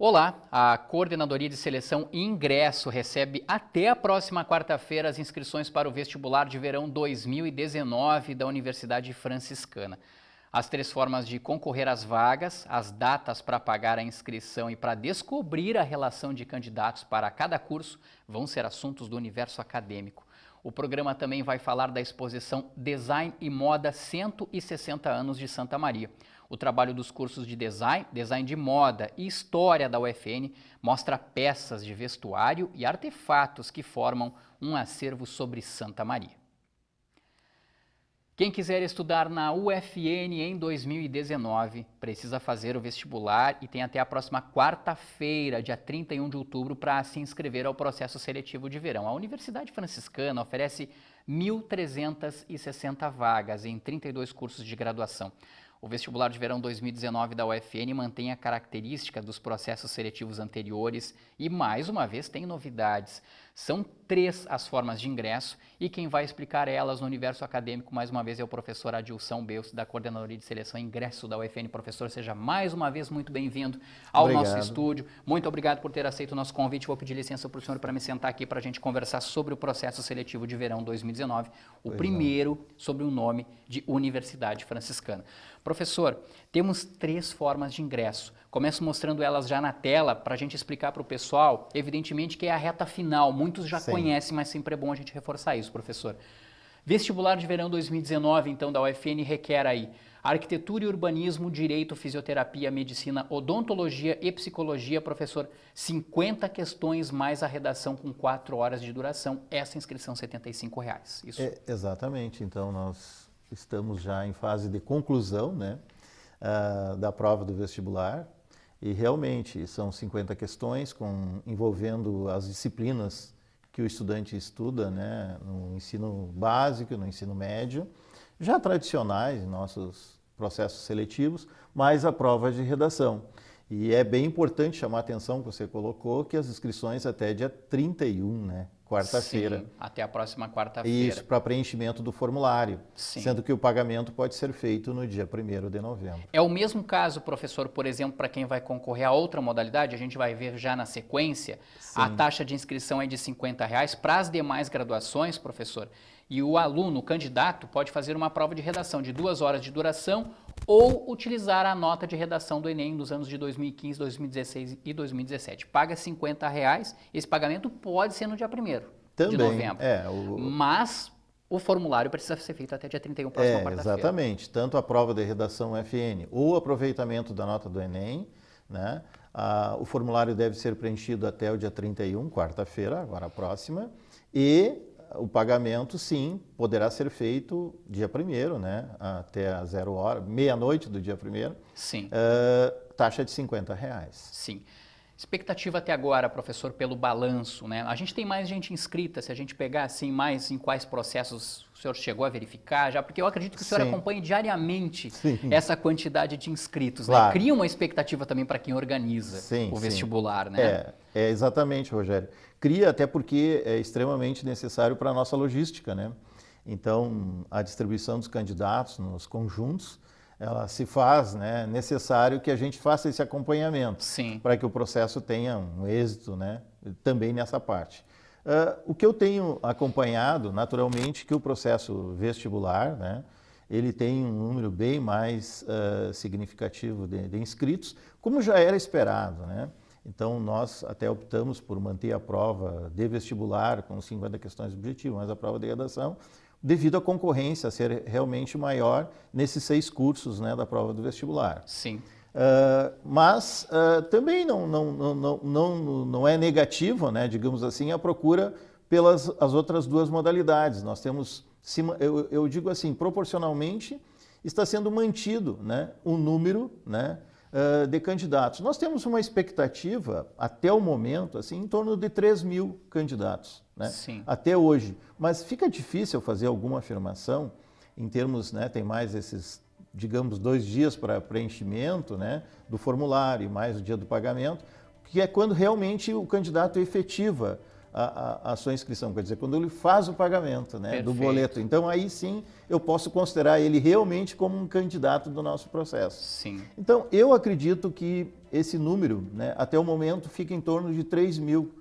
Olá, a Coordenadoria de Seleção e Ingresso recebe até a próxima quarta-feira as inscrições para o vestibular de verão 2019 da Universidade Franciscana. As 3 formas de concorrer às vagas, as datas para pagar a inscrição e para descobrir a relação de candidatos para cada curso vão ser assuntos do universo acadêmico. O programa também vai falar da exposição Design e Moda 160 anos de Santa Maria. O trabalho dos cursos de design de moda e história da UFN mostra peças de vestuário e artefatos que formam um acervo sobre Santa Maria. Quem quiser estudar na UFN em 2019 precisa fazer o vestibular e tem até a próxima quarta-feira, dia 31 de outubro, para se inscrever ao processo seletivo de verão. A Universidade Franciscana oferece 1.360 vagas em 32 cursos de graduação. O vestibular de verão 2019 da UFN mantém a característica dos processos seletivos anteriores e, mais uma vez, tem novidades. São 3 as formas de ingresso e quem vai explicar elas no universo acadêmico, mais uma vez, é o professor Adilson Beus, da Coordenadoria de Seleção e Ingresso da UFN. Professor, seja mais uma vez muito bem-vindo ao nosso estúdio. Muito obrigado por ter aceito o nosso convite. Vou pedir licença para o senhor para me sentar aqui para a gente conversar sobre o processo seletivo de verão 2019, o primeiro sobre o nome de Universidade Franciscana. Professor, temos 3 formas de ingresso. Começo mostrando elas já na tela para a gente explicar para o pessoal, evidentemente que é a reta final, muitos já conhecem, mas sempre é bom a gente reforçar isso, professor. Vestibular de verão 2019, então, da UFN requer aí arquitetura e urbanismo, direito, fisioterapia, medicina, odontologia e psicologia, professor, 50 questões mais a redação com 4 horas de duração, essa inscrição R$ 75,00. Isso? Exatamente, então nós estamos já em fase de conclusão, né, da prova do vestibular. E realmente são 50 questões envolvendo as disciplinas que o estudante estuda, né, no ensino básico, no ensino médio, já tradicionais em nossos processos seletivos, mais a prova de redação. E é bem importante chamar a atenção que você colocou que as inscrições até dia 31, né, quarta-feira. Sim, até a próxima quarta-feira. Isso, para preenchimento do formulário, sendo que o pagamento pode ser feito no dia 1º de novembro. É o mesmo caso, professor, por exemplo, para quem vai concorrer a outra modalidade, a gente vai ver já na sequência, a taxa de inscrição é de R$ 50,00 para as demais graduações, professor, e o aluno, o candidato, pode fazer uma prova de redação de 2 horas de duração ou utilizar a nota de redação do Enem dos anos de 2015, 2016 e 2017. Paga R$ 50,00, esse pagamento pode ser no dia 1º de novembro, mas o formulário precisa ser feito até dia 31, próxima quarta-feira. Exatamente, tanto a prova de redação FN ou o aproveitamento da nota do Enem, né? O formulário deve ser preenchido até o dia 31, quarta-feira, agora a próxima, e o pagamento, sim, poderá ser feito dia 1º, né, até a 0 hora, meia-noite do dia 1º. Sim. Taxa de R$ 50,00. Sim. Expectativa até agora, professor, pelo balanço, né? A gente tem mais gente inscrita, se a gente pegar assim mais em quais processos o senhor chegou a verificar já, porque eu acredito que o senhor acompanhe diariamente essa quantidade de inscritos, né? Cria uma expectativa também para quem organiza o vestibular, né? Exatamente, Rogério. Cria até porque é extremamente necessário para a nossa logística, né? Então, a distribuição dos candidatos nos conjuntos, ela se faz, né, necessário que a gente faça esse acompanhamento para que o processo tenha um êxito, né, também nessa parte. O que eu tenho acompanhado, naturalmente, que o processo vestibular, né, ele tem um número bem mais significativo de inscritos, como já era esperado, né? Então, nós até optamos por manter a prova de vestibular com 50 questões objetivas, mas a prova de redação, devido à concorrência ser realmente maior nesses 6 cursos, né, da prova do vestibular. Sim. Mas também não é negativo, né, digamos assim, a procura pelas as outras 2 modalidades. Nós temos, eu digo assim, proporcionalmente está sendo mantido, né, o número, né, de candidatos. Nós temos uma expectativa, até o momento, assim, em torno de 3.000 candidatos, né? Até hoje. Mas fica difícil fazer alguma afirmação em termos, né, tem mais esses, digamos, 2 dias para preenchimento, né, do formulário e mais o dia do pagamento, que é quando realmente o candidato efetiva a sua inscrição, quer dizer, quando ele faz o pagamento, né, do Perfeito. boleto. Então, aí sim, eu posso considerar ele realmente como um candidato do nosso processo. Sim. Então, eu acredito que esse número, né, até o momento, fica em torno de 3 mil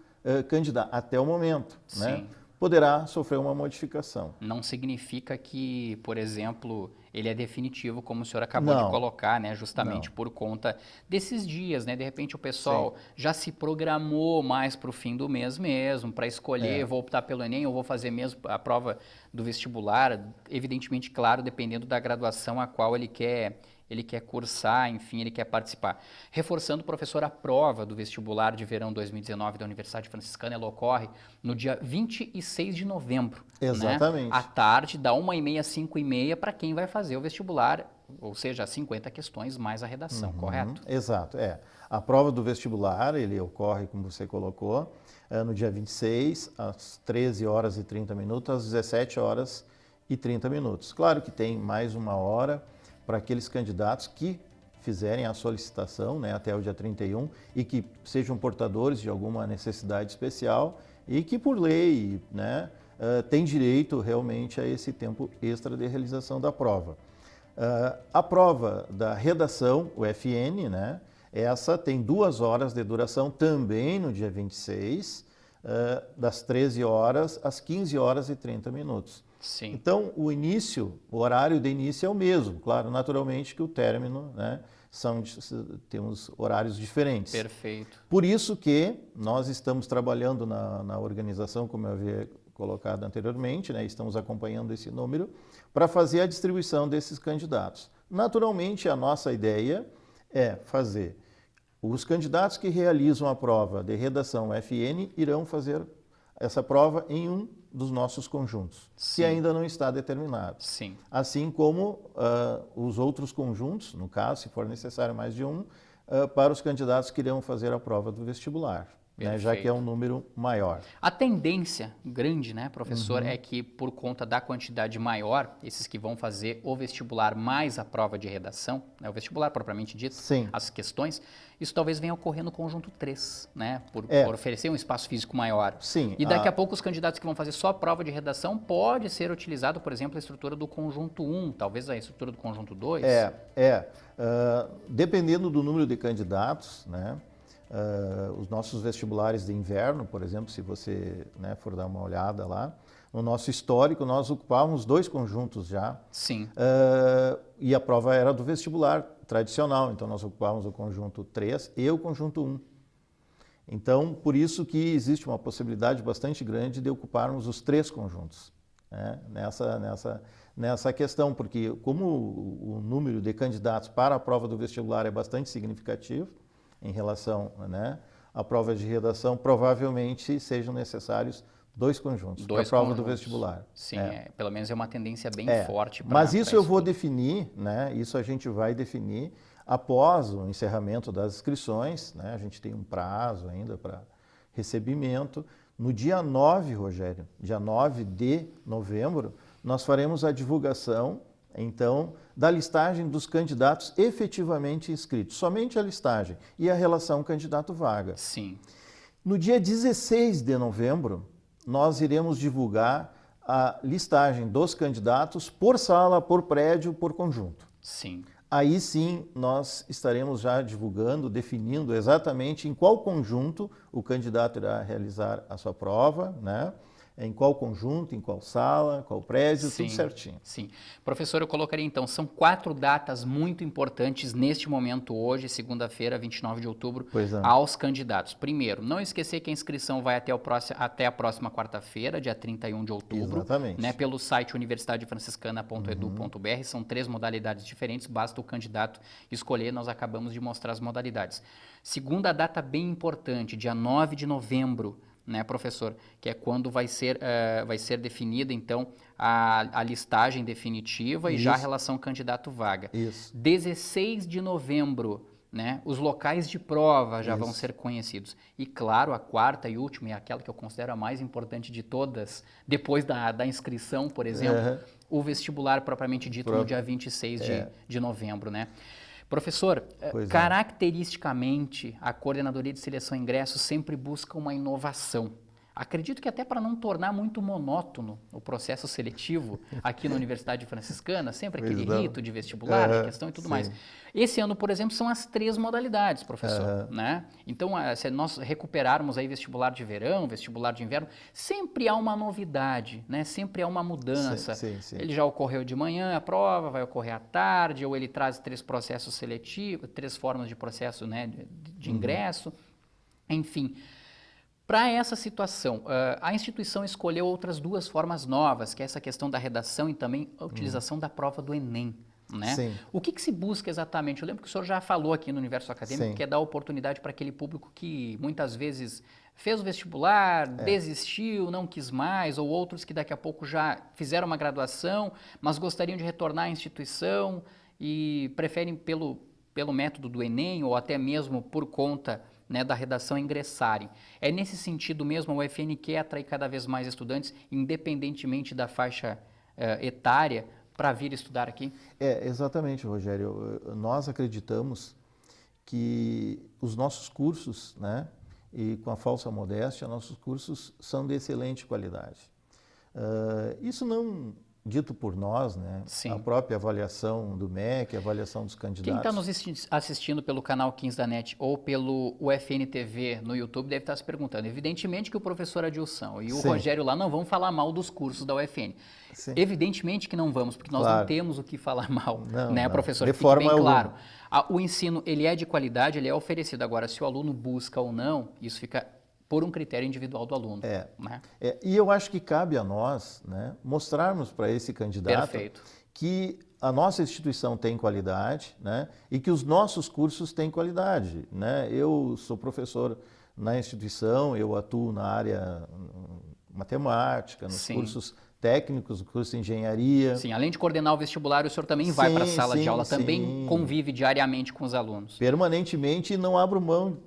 candidatos, até o momento, né? Sim. Poderá sofrer uma modificação. Não significa que, por exemplo, ele é definitivo, como o senhor acabou de Não. colocar, né? Justamente Não. por conta desses dias, né? De repente o pessoal já se programou mais para o fim do mês mesmo, para escolher, vou optar pelo Enem ou vou fazer mesmo a prova do vestibular. Evidentemente, claro, dependendo da graduação a qual ele quer cursar, enfim, ele quer participar. Reforçando, professor, a prova do vestibular de verão 2019 da Universidade Franciscana, ela ocorre no dia 26 de novembro. Exatamente. Né? À tarde, da 1h30 às 5h30, para quem vai fazer o vestibular, ou seja, 50 questões mais a redação, correto? Exato, A prova do vestibular, ele ocorre, como você colocou, no dia 26, às 13 horas e 30 minutos, às 17 horas e 30 minutos. Claro que tem mais uma hora para aqueles candidatos que fizerem a solicitação, né, até o dia 31 e que sejam portadores de alguma necessidade especial e que, por lei, né, tem direito realmente a esse tempo extra de realização da prova. A prova da redação, o FN, né, essa tem 2 horas de duração também no dia 26, das 13 horas às 15 horas e 30 minutos. Sim. Então, o horário de início é o mesmo, claro, naturalmente que o término, né, temos horários diferentes. Perfeito. Por isso que nós estamos trabalhando na organização, como eu havia colocado anteriormente, né, estamos acompanhando esse número, para fazer a distribuição desses candidatos. Naturalmente, a nossa ideia é fazer. Os candidatos que realizam a prova de redação FN irão fazer essa prova em um dos nossos conjuntos, que ainda não está determinado. Sim. Assim como os outros conjuntos, no caso, se for necessário mais de um, para os candidatos que irão fazer a prova do vestibular, né, já que é um número maior. A tendência grande, né, professor, é que por conta da quantidade maior, esses que vão fazer o vestibular mais a prova de redação, né, o vestibular propriamente dito, Sim. as questões, isso talvez venha ocorrer no conjunto 3, né, por oferecer um espaço físico maior. Sim. E daqui a pouco os candidatos que vão fazer só a prova de redação pode ser utilizado, por exemplo, a estrutura do conjunto 1, talvez a estrutura do conjunto 2? Dependendo do número de candidatos, né, os nossos vestibulares de inverno, por exemplo, se você, né, for dar uma olhada lá, no nosso histórico nós ocupávamos 2 conjuntos já. Sim. E a prova era do vestibular tradicional, então nós ocupávamos o conjunto 3 e o conjunto 1. Então, por isso que existe uma possibilidade bastante grande de ocuparmos os 3 conjuntos, né, nessa questão, porque como o número de candidatos para a prova do vestibular é bastante significativo, em relação, né, à prova de redação, provavelmente sejam necessários 2 conjuntos para a prova do vestibular. Sim, pelo menos é uma tendência bem forte. Mas isso eu vou definir, né, isso a gente vai definir após o encerramento das inscrições, né, a gente tem um prazo ainda para recebimento. No dia 9, Rogério, dia 9 de novembro, nós faremos a divulgação, então, da listagem dos candidatos efetivamente inscritos, somente a listagem e a relação candidato-vaga. Sim. No dia 16 de novembro, nós iremos divulgar a listagem dos candidatos por sala, por prédio, por conjunto. Sim. Aí sim, nós estaremos já divulgando, definindo exatamente em qual conjunto o candidato irá realizar a sua prova, né? Em qual conjunto, em qual sala, qual prédio, tudo certinho. Sim. Professor, eu colocaria então, são 4 datas muito importantes neste momento hoje, segunda-feira, 29 de outubro, aos candidatos. Primeiro, não esquecer que a inscrição vai até a próxima quarta-feira, dia 31 de outubro. Exatamente. Né, pelo site universidadefranciscana.edu.br, são 3 modalidades diferentes, basta o candidato escolher, nós acabamos de mostrar as modalidades. Segunda data bem importante, dia 9 de novembro, né, professor, que é quando vai ser definida, então, a listagem definitiva e já a relação candidato-vaga. 16 de novembro, né, os locais de prova já vão ser conhecidos. E, claro, a quarta e última, e aquela que eu considero a mais importante de todas, depois da inscrição, por exemplo, o vestibular propriamente dito no dia 26 de novembro, né? Professor, caracteristicamente, a Coordenadoria de Seleção e Ingressos sempre busca uma inovação. Acredito que até para não tornar muito monótono o processo seletivo aqui na Universidade Franciscana, sempre aquele rito de vestibular, de questão e tudo mais. Esse ano, por exemplo, são as 3 modalidades, professor, né? Então, se nós recuperarmos aí vestibular de verão, vestibular de inverno, sempre há uma novidade, né? Sempre há uma mudança. Sim. Ele já ocorreu de manhã a prova, vai ocorrer à tarde, ou ele traz 3 processos seletivos, 3 formas de processo, né, de ingresso, enfim. Para essa situação, a instituição escolheu outras 2 formas novas, que é essa questão da redação e também a utilização da prova do Enem. Né? Sim. O que se busca exatamente? Eu lembro que o senhor já falou aqui no universo acadêmico, que é dar oportunidade para aquele público que muitas vezes fez o vestibular, desistiu, não quis mais, ou outros que daqui a pouco já fizeram uma graduação, mas gostariam de retornar à instituição e preferem pelo método do Enem ou até mesmo por conta, né, da redação ingressarem. É nesse sentido mesmo, a UFN quer atrair cada vez mais estudantes, independentemente da faixa etária, para vir estudar aqui? Exatamente, Rogério. Nós acreditamos que os nossos cursos, né, e com a falsa modéstia, nossos cursos são de excelente qualidade. Isso não dito por nós, né? Sim. A própria avaliação do MEC, a avaliação dos candidatos. Quem está nos assistindo pelo canal 15 da NET ou pelo UFN TV no YouTube deve estar se perguntando. Evidentemente que o professor Adilson e o Rogério lá não vão falar mal dos cursos da UFN. Sim. Evidentemente que não vamos, porque nós não temos o que falar mal, né, professor? De forma bem claro. O ensino, ele é de qualidade, ele é oferecido. Agora, se o aluno busca ou não, isso fica por um critério individual do aluno. Né? E eu acho que cabe a nós, né, mostrarmos para esse candidato que a nossa instituição tem qualidade, né, e que os nossos cursos têm qualidade. Né? Eu sou professor na instituição, eu atuo na área matemática, nos cursos técnicos, no curso de engenharia. Sim, além de coordenar o vestibular, o senhor também vai para a sala de aula, também convive diariamente com os alunos. Permanentemente, e não abro mão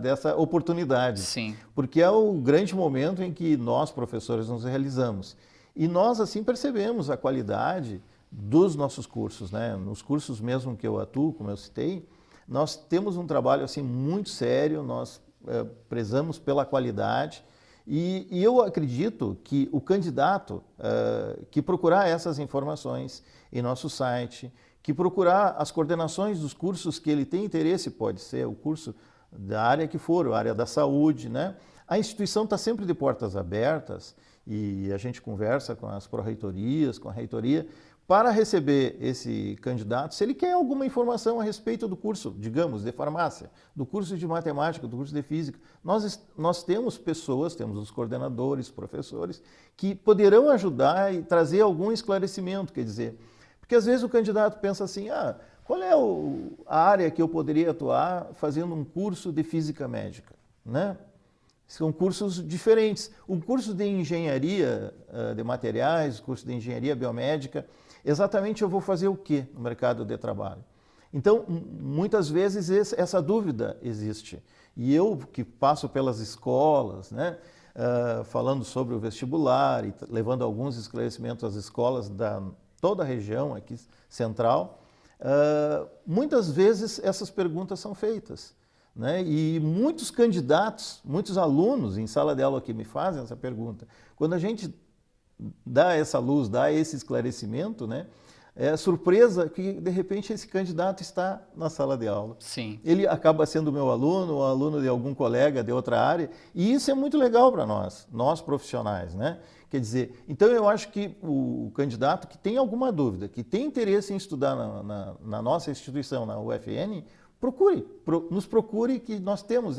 dessa oportunidade. Sim. Porque é o grande momento em que nós, professores, nos realizamos. E nós, assim, percebemos a qualidade dos nossos cursos, né? Nos cursos mesmo que eu atuo, como eu citei, nós temos um trabalho, assim, muito sério, nós prezamos pela qualidade. E eu acredito que o candidato que procurar essas informações em nosso site, que procurar as coordenações dos cursos que ele tem interesse, pode ser o curso da área que for, a área da saúde, né? A instituição está sempre de portas abertas e a gente conversa com as pró-reitorias, com a reitoria, para receber esse candidato, se ele quer alguma informação a respeito do curso, digamos, de farmácia, do curso de matemática, do curso de física. Nós temos pessoas, temos os coordenadores, professores, que poderão ajudar e trazer algum esclarecimento, quer dizer, porque às vezes o candidato pensa assim, qual é a área que eu poderia atuar fazendo um curso de física médica, né? São cursos diferentes. Um curso de engenharia de materiais, curso de engenharia biomédica, exatamente eu vou fazer o quê no mercado de trabalho? Então, muitas vezes essa dúvida existe. E eu que passo pelas escolas, né, falando sobre o vestibular e levando alguns esclarecimentos às escolas da toda a região aqui central, muitas vezes essas perguntas são feitas. Né? E muitos candidatos, muitos alunos em sala de aula que me fazem essa pergunta. Quando a gente dá essa luz, dá esse esclarecimento, né? É surpresa que, de repente, esse candidato está na sala de aula. Sim. Ele acaba sendo meu aluno, ou aluno de algum colega de outra área, e isso é muito legal para nós profissionais, né? Quer dizer, então eu acho que o candidato que tem alguma dúvida, que tem interesse em estudar na nossa instituição, na UFN, nos procure, que nós temos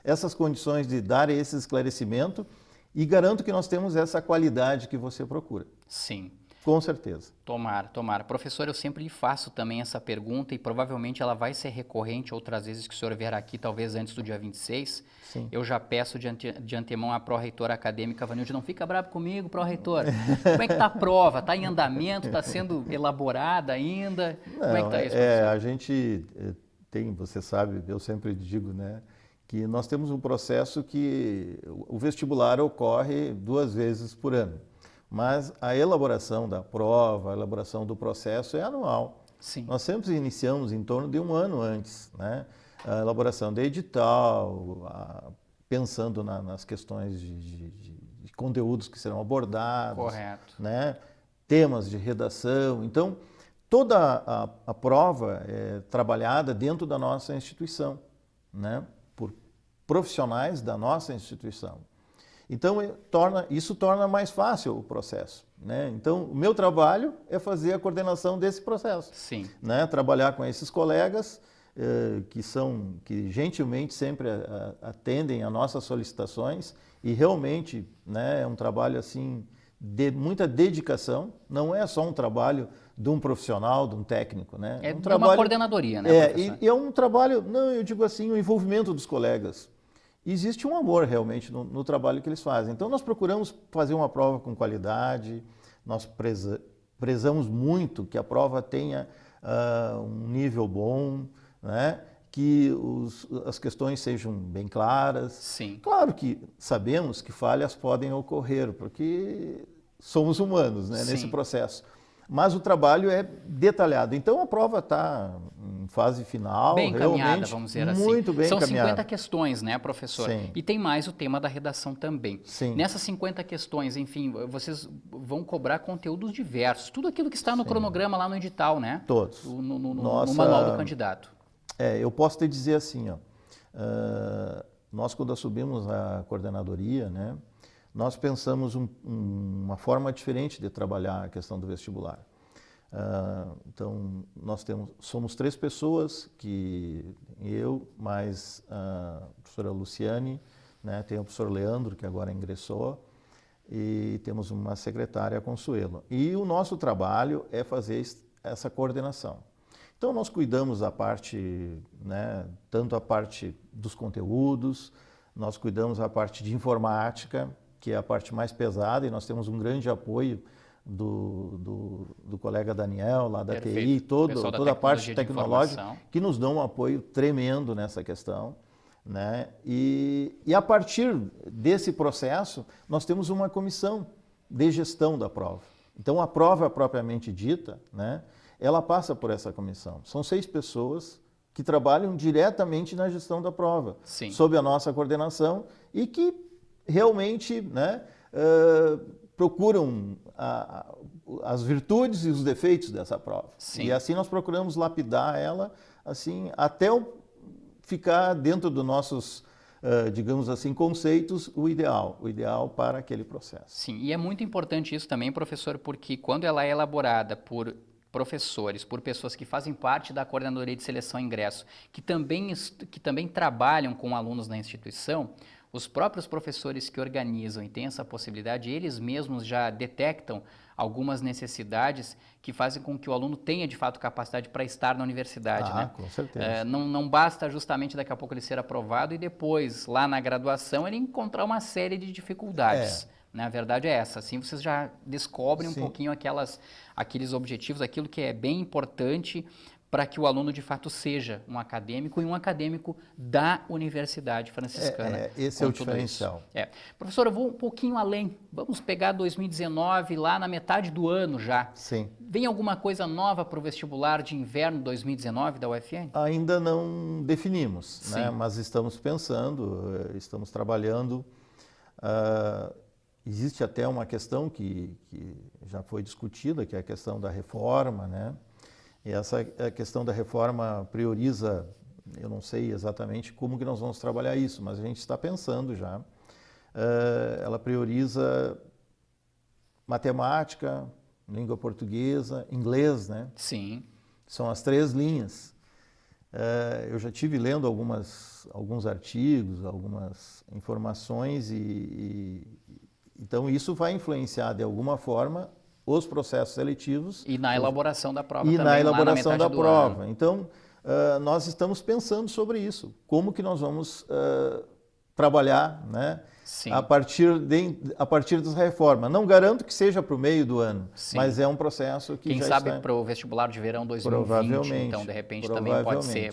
essas condições de dar esse esclarecimento e garanto que nós temos essa qualidade que você procura. Sim. Com certeza. Tomara. Professor, eu sempre lhe faço também essa pergunta e provavelmente ela vai ser recorrente outras vezes que o senhor vier aqui, talvez antes do dia 26. Sim. Eu já peço de antemão à pró-reitora acadêmica, Vanilde, não fica bravo comigo, pró-reitor. Como é que está a prova? Está em andamento? Está sendo elaborada ainda? Como é que está isso, professor? A gente tem, você sabe, eu sempre digo, né, que nós temos um processo que o vestibular ocorre 2 vezes por ano. Mas a elaboração da prova, a elaboração do processo é anual. Sim. Nós sempre iniciamos em torno de 1 ano antes, né? A elaboração de edital, pensando nas questões de conteúdos que serão abordados, Correto. né? Temas de redação. Então, toda a prova é trabalhada dentro da nossa instituição, né? Por profissionais da nossa instituição. Então, isso torna mais fácil o processo, né? Então, o meu trabalho é fazer a coordenação desse processo. Sim. Né? Trabalhar com esses colegas que gentilmente sempre atendem a nossas solicitações e realmente, né, é um trabalho assim de muita dedicação, não é só um trabalho de um profissional, de um técnico, né? É um uma coordenadoria, né, professor? E é um trabalho, não, eu digo assim, o envolvimento dos colegas. Existe um amor realmente no trabalho que eles fazem. Então nós procuramos fazer uma prova com qualidade, nós prezamos muito que a prova tenha um nível bom, né? Que as questões sejam bem claras. Sim. Claro que sabemos que falhas podem ocorrer, porque somos humanos, né, nesse processo. Mas o trabalho é detalhado. Então a prova está em fase final, bem encaminhada, vamos dizer assim. Muito bem São encaminhada. 50 questões, né, professor? Sim. E tem mais o tema da redação também. Sim. Nessas 50 questões, enfim, vocês vão cobrar conteúdos diversos. Tudo aquilo que está no cronograma lá no edital, né? Todos. No manual do candidato. Eu posso te dizer assim, ó, nós quando assumimos a coordenadoria, né, nós pensamos uma forma diferente de trabalhar a questão do vestibular. Então, somos 3 pessoas, eu, mais a professora Luciane, né, tem o professor Leandro, que agora ingressou, e temos uma secretária, Consuelo. E o nosso trabalho é fazer essa coordenação. Então, nós cuidamos da parte, né, tanto a parte dos conteúdos, nós cuidamos da parte de informática, que é a parte mais pesada, e nós temos um grande apoio do colega Daniel, lá da TI, toda a parte tecnológica, que nos dão um apoio tremendo nessa questão. Né? E a partir desse processo, nós temos uma comissão de gestão da prova. Então, a prova propriamente dita, né, ela passa por essa comissão. São 6 pessoas que trabalham diretamente na gestão da prova, Sim. sob a nossa coordenação, e que realmente, né, procuram as virtudes e os defeitos dessa prova. Sim. E assim nós procuramos lapidar ela assim, até ficar dentro dos nossos, digamos assim, conceitos, o ideal para aquele processo. Sim, e é muito importante isso também, professor, porque quando ela é elaborada por professores, por pessoas que fazem parte da coordenadoria de seleção e ingresso, que também trabalham com alunos na instituição, os próprios professores que organizam e têm essa possibilidade, eles mesmos já detectam algumas necessidades que fazem com que o aluno tenha, de fato, capacidade para estar na universidade. Né? Com certeza. Não basta justamente daqui a pouco ele ser aprovado e depois, lá na graduação, ele encontrar uma série de dificuldades. Né? A verdade é essa. Assim vocês já descobrem um pouquinho aqueles objetivos, aquilo que é bem importante para que o aluno de fato seja um acadêmico e um acadêmico da Universidade Franciscana. Esse é o diferencial. Professor, eu vou um pouquinho além. Vamos pegar 2019 lá na metade do ano já. Sim. Vem alguma coisa nova para o vestibular de inverno 2019 da UFN? Ainda não definimos, né? Mas estamos pensando, estamos trabalhando. Existe até uma questão que já foi discutida, que é a questão da reforma, né? E essa questão da reforma prioriza, eu não sei exatamente como que nós vamos trabalhar isso, mas a gente está pensando já. Ela prioriza matemática, língua portuguesa, inglês, né? Sim. São as 3 linhas. Eu já tive lendo alguns artigos, algumas informações então isso vai influenciar de alguma forma os processos seletivos. E na elaboração da prova também. E na elaboração da prova. Ano. Então, nós estamos pensando sobre isso. Como que nós vamos trabalhar, né? Sim. A partir dessa reforma. Não garanto que seja para o meio do ano, mas é um processo que Quem sabe para o vestibular de verão 2020, então, de repente, também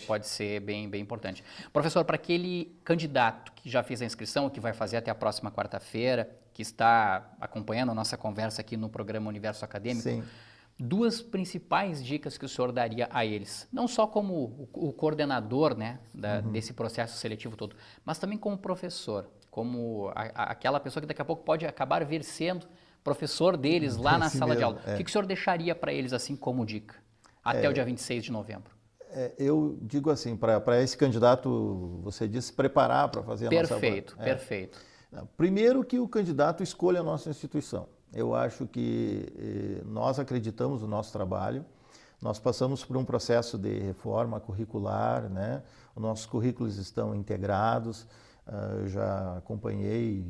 pode ser bem, bem importante. Professor, para aquele candidato que já fez a inscrição, que vai fazer até a próxima quarta-feira, que está acompanhando a nossa conversa aqui no programa Universo Acadêmico, duas principais dicas que o senhor daria a eles, não só como o coordenador, né, desse processo seletivo todo, mas também como professor, como aquela pessoa que daqui a pouco pode acabar vir sendo professor deles lá na sala de aula. O que o senhor deixaria para eles assim como dica, até o dia 26 de novembro? Eu digo assim, para esse candidato, você disse, se preparar para fazer a nossa... Perfeito. Primeiro que o candidato escolha a nossa instituição. Eu acho que nós acreditamos no nosso trabalho, nós passamos por um processo de reforma curricular, né? Os nossos currículos estão integrados, eu já acompanhei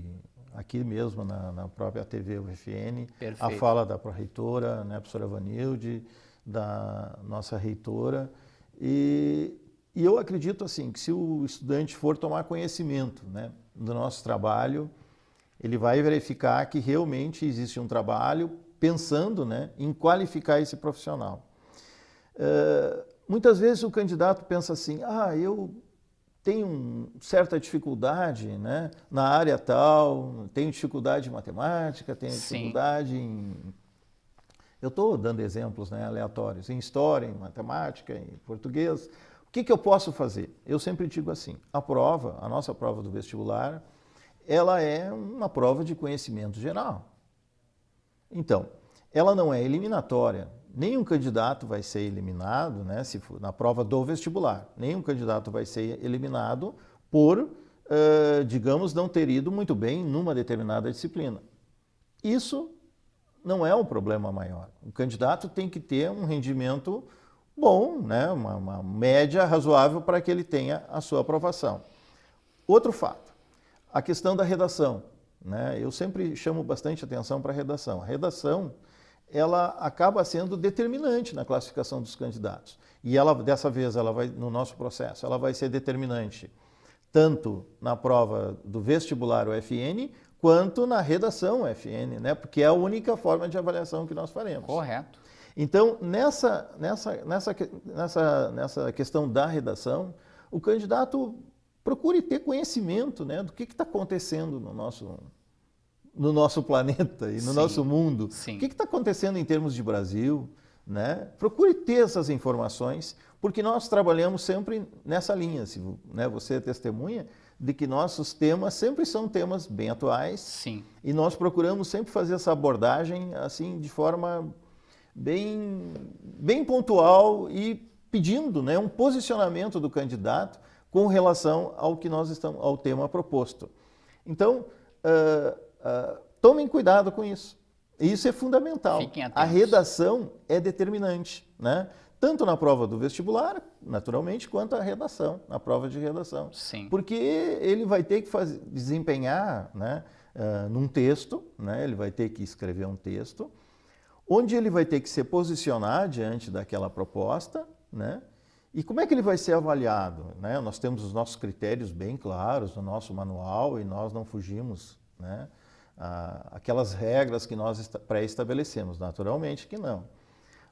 aqui mesmo na própria TV UFN, a fala da pró-reitora, né, professora Vanilde, da nossa reitora, e eu acredito assim, que se o estudante for tomar conhecimento, né, do nosso trabalho, ele vai verificar que realmente existe um trabalho pensando, né, em qualificar esse profissional. Muitas vezes o candidato pensa assim, eu tenho certa dificuldade, né, na área tal, tenho dificuldade em matemática, tenho dificuldade em... Eu estou dando exemplos, né, aleatórios, em história, em matemática, em português. O que eu posso fazer? Eu sempre digo assim, a nossa prova do vestibular, ela é uma prova de conhecimento geral. Então, ela não é eliminatória. Nenhum candidato vai ser eliminado, né, se for na prova do vestibular. Nenhum candidato vai ser eliminado por, digamos, não ter ido muito bem numa determinada disciplina. Isso não é um problema maior. O candidato tem que ter um rendimento bom, né, uma média razoável para que ele tenha a sua aprovação. Outro fato, a questão da redação, né? Eu sempre chamo bastante atenção para a redação. A redação, ela acaba sendo determinante na classificação dos candidatos. E ela, dessa vez, ela vai, no nosso processo, ela vai ser determinante tanto na prova do vestibular UFN, quanto na redação UFN, né? Porque é a única forma de avaliação que nós faremos. Correto. Então, nessa questão da redação, o candidato procure ter conhecimento, né, do que está acontecendo no nosso planeta e no nosso mundo. O que está acontecendo em termos de Brasil, né? Procure ter essas informações, porque nós trabalhamos sempre nessa linha, né, você é testemunha de que nossos temas sempre são temas bem atuais. Sim. E nós procuramos sempre fazer essa abordagem assim de forma bem pontual e pedindo, né, um posicionamento do candidato com relação ao tema proposto. Então, tomem cuidado com isso. Isso é fundamental. Fiquem atentos. A redação é determinante, né? Tanto na prova do vestibular, naturalmente, quanto a redação, na prova de redação. Sim. Porque ele vai ter que desempenhar, né, num texto, né, ele vai ter que escrever um texto, onde ele vai ter que se posicionar diante daquela proposta, né? E como é que ele vai ser avaliado, né? Nós temos os nossos critérios bem claros no nosso manual e nós não fugimos, né, aquelas regras que nós pré-estabelecemos, naturalmente que não.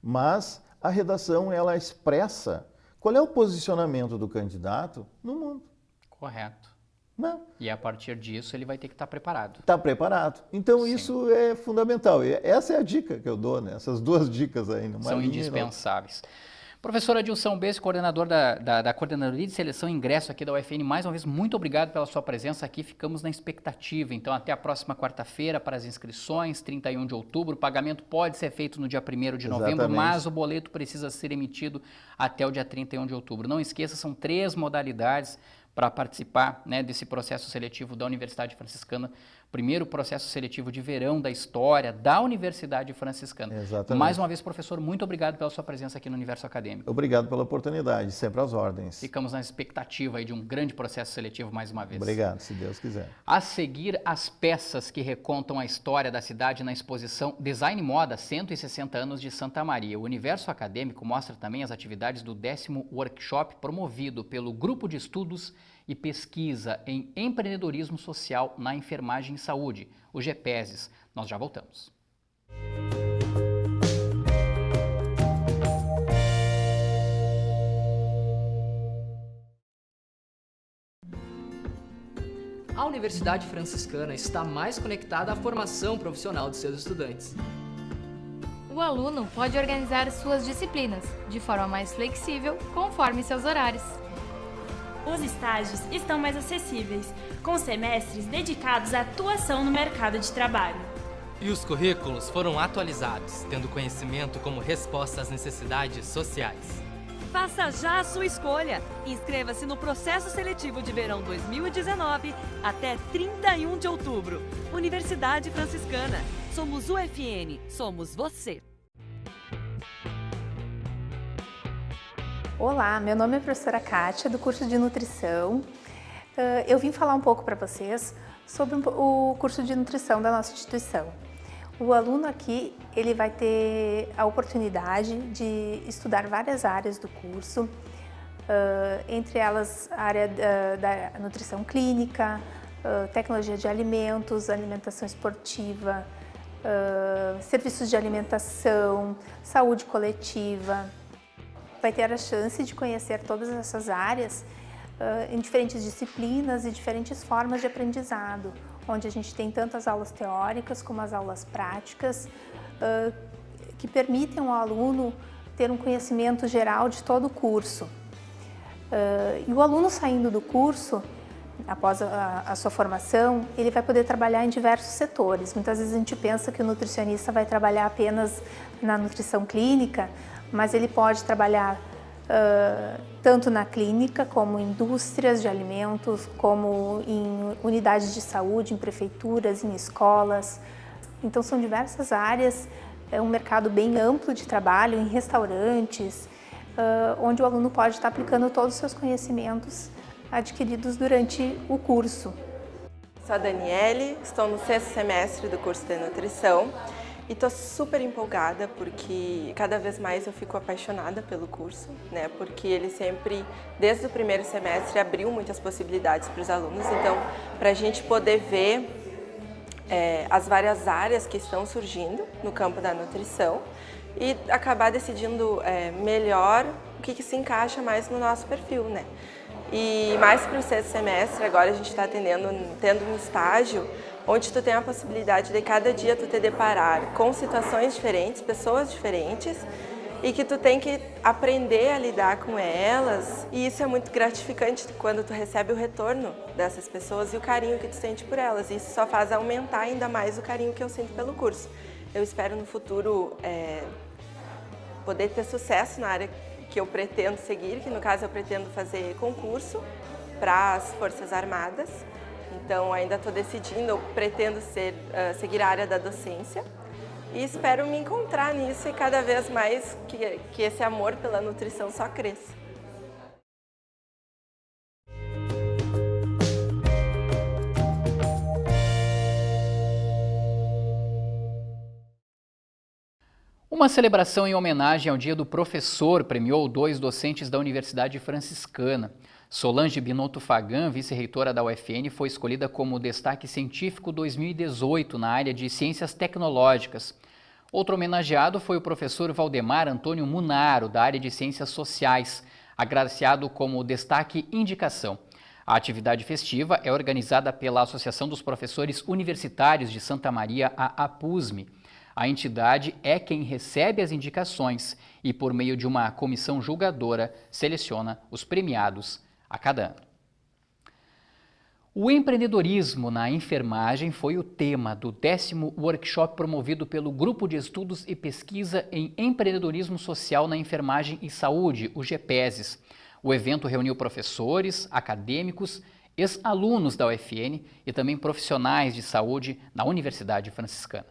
Mas a redação, ela expressa qual é o posicionamento do candidato no mundo. Correto. Não. E a partir disso ele vai ter que estar preparado. Está preparado. Então isso é fundamental. E essa é a dica que eu dou, né? Essas duas dicas aí. São indispensáveis. Professor Adilson Besse, coordenador da Coordenadoria de Seleção e Ingresso aqui da UFN, mais uma vez, muito obrigado pela sua presença aqui. Ficamos na expectativa. Então, até a próxima quarta-feira para as inscrições, 31 de outubro. O pagamento pode ser feito no dia 1º de novembro, mas o boleto precisa ser emitido até o dia 31 de outubro. Não esqueça, são 3 modalidades para participar, né, desse processo seletivo da Universidade Franciscana. Primeiro processo seletivo de verão da história da Universidade Franciscana. Exatamente. Mais uma vez, professor, muito obrigado pela sua presença aqui no Universo Acadêmico. Obrigado pela oportunidade, sempre às ordens. Ficamos na expectativa aí de um grande processo seletivo mais uma vez. Obrigado, se Deus quiser. A seguir, as peças que recontam a história da cidade na exposição Design Moda 160 anos de Santa Maria. O Universo Acadêmico mostra também as atividades do 10º workshop promovido pelo Grupo de Estudos e Pesquisa em Empreendedorismo Social na Enfermagem e Saúde, o GEPESES. Nós já voltamos. A Universidade Franciscana está mais conectada à formação profissional de seus estudantes. O aluno pode organizar suas disciplinas de forma mais flexível, conforme seus horários. Os estágios estão mais acessíveis, com semestres dedicados à atuação no mercado de trabalho. E os currículos foram atualizados, tendo conhecimento como resposta às necessidades sociais. Faça já a sua escolha. Inscreva-se no processo seletivo de verão 2019 até 31 de outubro. Universidade Franciscana. Somos UFN. Somos você. Olá, meu nome é a professora Kátia, do curso de Nutrição. Eu vim falar um pouco para vocês sobre o curso de Nutrição da nossa instituição. O aluno aqui, ele vai ter a oportunidade de estudar várias áreas do curso, entre elas a área da nutrição clínica, tecnologia de alimentos, alimentação esportiva, serviços de alimentação, saúde coletiva. Vai ter a chance de conhecer todas essas áreas em diferentes disciplinas e diferentes formas de aprendizado, onde a gente tem tanto as aulas teóricas como as aulas práticas, que permitem ao aluno ter um conhecimento geral de todo o curso. E o aluno saindo do curso, após a sua formação, ele vai poder trabalhar em diversos setores. Muitas vezes a gente pensa que o nutricionista vai trabalhar apenas na nutrição clínica, mas ele pode trabalhar tanto na clínica, como em indústrias de alimentos, como em unidades de saúde, em prefeituras, em escolas. Então são diversas áreas, é um mercado bem amplo de trabalho, em restaurantes, onde o aluno pode estar aplicando todos os seus conhecimentos adquiridos durante o curso. Sou a Daniele, estou no 6º semestre do curso de nutrição e estou super empolgada porque cada vez mais eu fico apaixonada pelo curso, né? Porque ele sempre, desde o primeiro semestre, abriu muitas possibilidades para os alunos. Então, para a gente poder ver as várias áreas que estão surgindo no campo da nutrição e acabar decidindo melhor o que se encaixa mais no nosso perfil, né? E mais para o 6º semestre, agora a gente está tendo um estágio onde tu tem a possibilidade de cada dia tu te deparar com situações diferentes, pessoas diferentes, e que tu tem que aprender a lidar com elas. E isso é muito gratificante quando tu recebe o retorno dessas pessoas e o carinho que tu sente por elas. E isso só faz aumentar ainda mais o carinho que eu sinto pelo curso. Eu espero no futuro poder ter sucesso na área que eu pretendo seguir, que no caso eu pretendo fazer concurso para as Forças Armadas. Então ainda estou decidindo, eu pretendo seguir a área da docência e espero me encontrar nisso e cada vez mais que esse amor pela nutrição só cresça. Uma celebração em homenagem ao Dia do Professor premiou 2 docentes da Universidade Franciscana. Solange Binotto Fagan, vice-reitora da UFN, foi escolhida como destaque científico 2018 na área de ciências tecnológicas. Outro homenageado foi o professor Valdemar Antônio Munaro, da área de ciências sociais, agraciado como destaque indicação. A atividade festiva é organizada pela Associação dos Professores Universitários de Santa Maria, a APUSME. A entidade é quem recebe as indicações e, por meio de uma comissão julgadora, seleciona os premiados a cada ano. O empreendedorismo na enfermagem foi o tema do 10º workshop promovido pelo Grupo de Estudos e Pesquisa em Empreendedorismo Social na Enfermagem e Saúde, o GEPESES. O evento reuniu professores, acadêmicos, ex-alunos da UFN e também profissionais de saúde na Universidade Franciscana.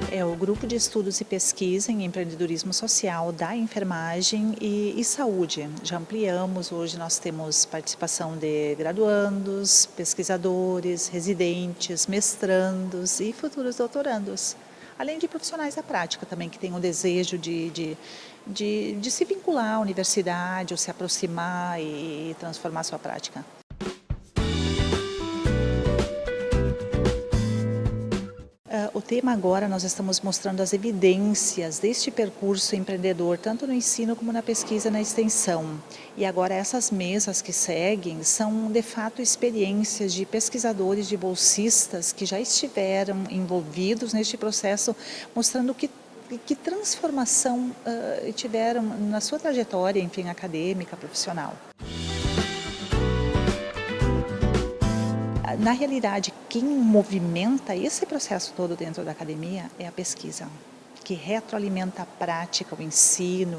É o Grupo de Estudos e Pesquisa em Empreendedorismo Social da Enfermagem e Saúde. Já ampliamos, hoje nós temos participação de graduandos, pesquisadores, residentes, mestrandos e futuros doutorandos. Além de profissionais da prática também, que têm o desejo de se vincular à universidade, ou se aproximar e transformar sua prática. O tema agora nós estamos mostrando as evidências deste percurso empreendedor, tanto no ensino como na pesquisa e na extensão. E agora essas mesas que seguem são de fato experiências de pesquisadores, de bolsistas que já estiveram envolvidos neste processo, mostrando que transformação tiveram na sua trajetória, enfim, acadêmica, profissional. Na realidade, quem movimenta esse processo todo dentro da academia é a pesquisa, que retroalimenta a prática, o ensino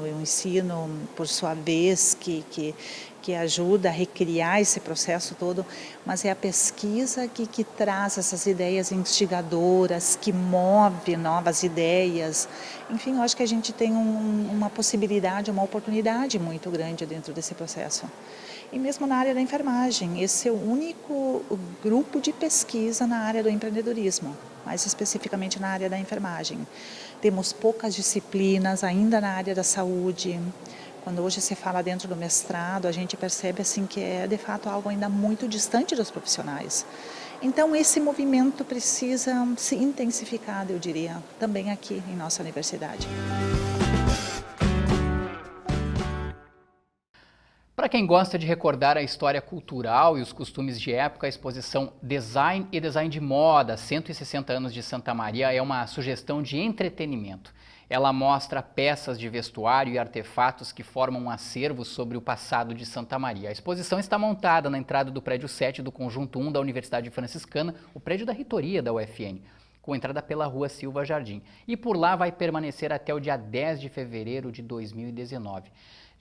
por sua vez, que ajuda a recriar esse processo todo, mas é a pesquisa que traz essas ideias instigadoras, que move novas ideias. Enfim, eu acho que a gente tem uma possibilidade, uma oportunidade muito grande dentro desse processo. E mesmo na área da enfermagem, esse é o único grupo de pesquisa na área do empreendedorismo, mais especificamente na área da enfermagem. Temos poucas disciplinas ainda na área da saúde. Quando hoje se fala dentro do mestrado, a gente percebe assim que é de fato algo ainda muito distante dos profissionais. Então esse movimento precisa se intensificar, eu diria, também aqui em nossa universidade. Para quem gosta de recordar a história cultural e os costumes de época, a exposição Design e Design de Moda, 160 anos de Santa Maria, é uma sugestão de entretenimento. Ela mostra peças de vestuário e artefatos que formam um acervo sobre o passado de Santa Maria. A exposição está montada na entrada do prédio 7 do Conjunto 1 da Universidade Franciscana, o prédio da reitoria da UFN, com entrada pela Rua Silva Jardim. E por lá vai permanecer até o dia 10 de fevereiro de 2019.